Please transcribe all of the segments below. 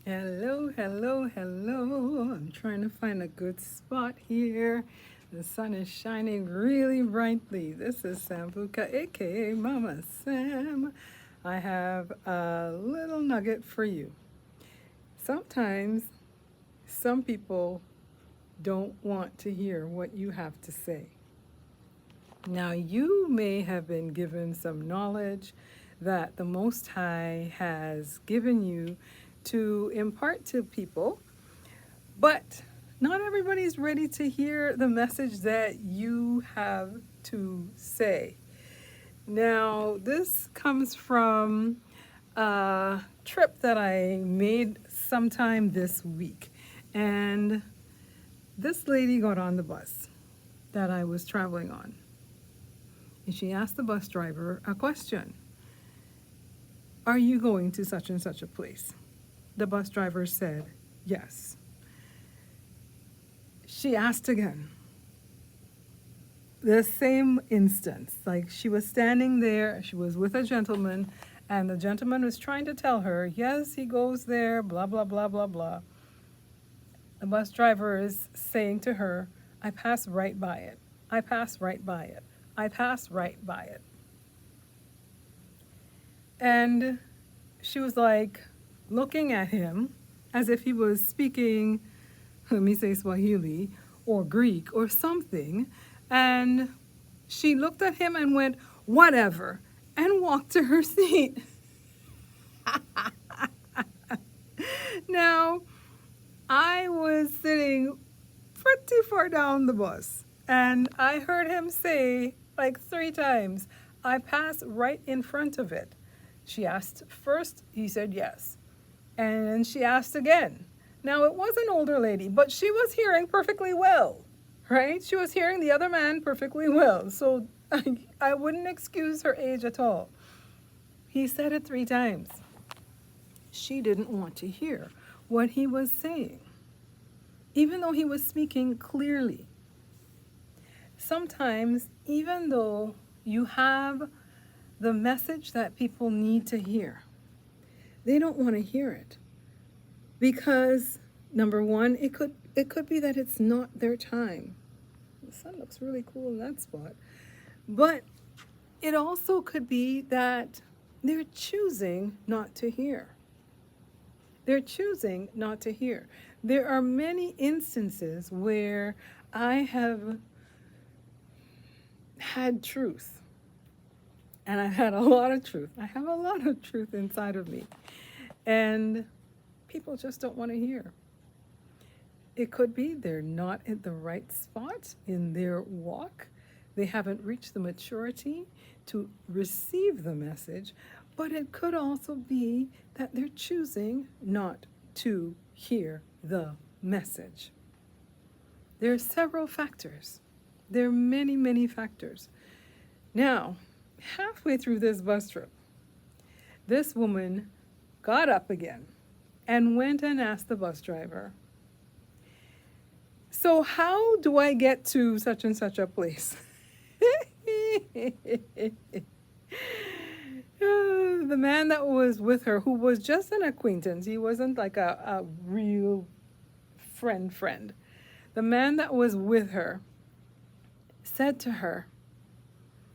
Hello, hello, hello. I'm trying to find a good spot here. The sun is shining really brightly. This is Sambuca, aka Mama Sam. I have a little nugget for you. Sometimes some people don't want to hear what you have to say. Now, you may have been given some knowledge that the Most High has given you to impart to people, but not everybody's ready to hear the message that you have to say. Now, this comes from a trip that I made sometime this week. And this lady got on the bus that I was traveling on. And she asked the bus driver a question. Are you going to such and such a place? The bus driver said, yes. She asked again. The same instance, like she was standing there, she was with a gentleman, and the gentleman was trying to tell her, yes, he goes there, blah, blah, blah, blah, blah. The bus driver is saying to her, I pass right by it. I pass right by it. I pass right by it. And she was like looking at him as if he was speaking, let me say Swahili or Greek or something. And she looked at him and went, whatever, and walked to her seat. Now, I was sitting pretty far down the bus, and I heard him say like 3 times, I pass right in front of it. She asked first, he said yes. And she asked again. Now, it was an older lady, but she was hearing perfectly well, right? She was hearing the other man perfectly well. So I wouldn't excuse her age at all. He said it 3 times. She didn't want to hear what he was saying, even though he was speaking clearly. Sometimes, even though you have the message that people need to hear, they don't want to hear it. Because, number one, it could be that it's not their time. The sun looks really cool in that spot. But it also could be that they're choosing not to hear. They're choosing not to hear. There are many instances where I have had truth. And I've had a lot of truth. I have a lot of truth inside of me. And people just don't want to hear. It could be they're not at the right spot in their walk. They haven't reached the maturity to receive the message, but it could also be that they're choosing not to hear the message. There are several factors. There are many, many factors. Now, halfway through this bus trip, this woman got up again and went and asked the bus driver, so how do I get to such and such a place? The man that was with her, who was just an acquaintance, he wasn't like a real friend. The man that was with her said to her,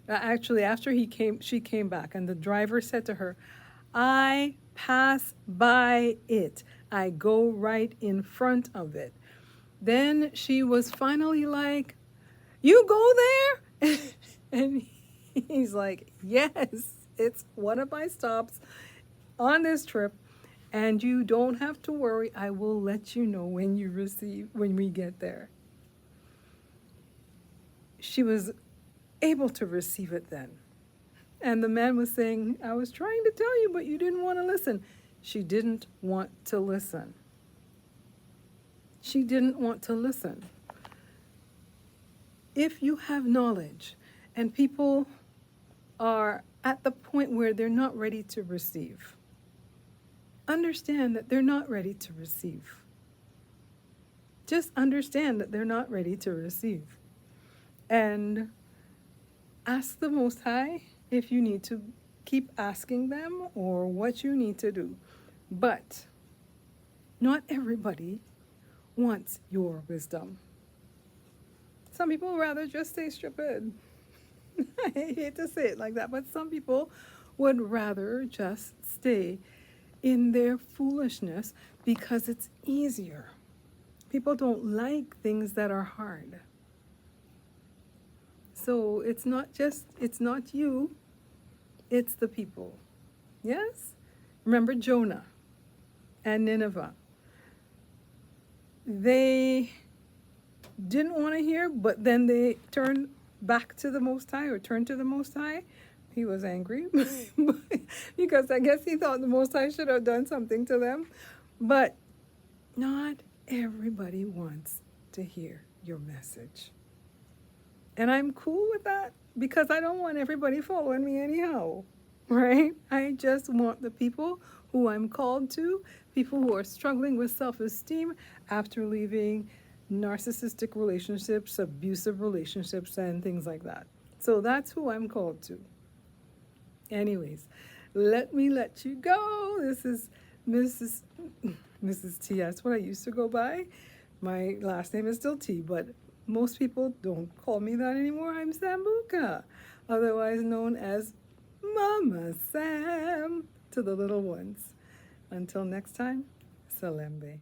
actually after she came back, and the driver said to her, I pass by it. I go right in front of it. Then she was finally like, you go there? And he's like, yes, it's one of my stops on this trip. And you don't have to worry. I will let you know when we get there. She was able to receive it then. And the man was saying, I was trying to tell you, but you didn't want to listen. She didn't want to listen. She didn't want to listen. If you have knowledge and people are at the point where they're not ready to receive, understand that they're not ready to receive. Just understand that they're not ready to receive. And ask the Most High if you need to keep asking them or what you need to do. But Not everybody wants your wisdom. Some people rather just stay stupid. I hate to say it like that, but some people would rather just stay in their foolishness because it's easier. People don't like things that are hard. So it's not you, it's the people. Yes? Remember Jonah and Nineveh. They didn't want to hear, but then they turned back to the Most High or turned to the Most High. He was angry because I guess he thought the Most High should have done something to them. But not everybody wants to hear your message. And I'm cool with that because I don't want everybody following me anyhow, right? I just want the people who I'm called to, people who are struggling with self-esteem after leaving narcissistic relationships, abusive relationships, and things like that. So that's who I'm called to. Anyways, let me let you go. This is Mrs. T. That's what I used to go by. My last name is still T, but most people don't call me that anymore. I'm Sambuca, otherwise known as Mama Sam to the little ones. Until next time, Salembe.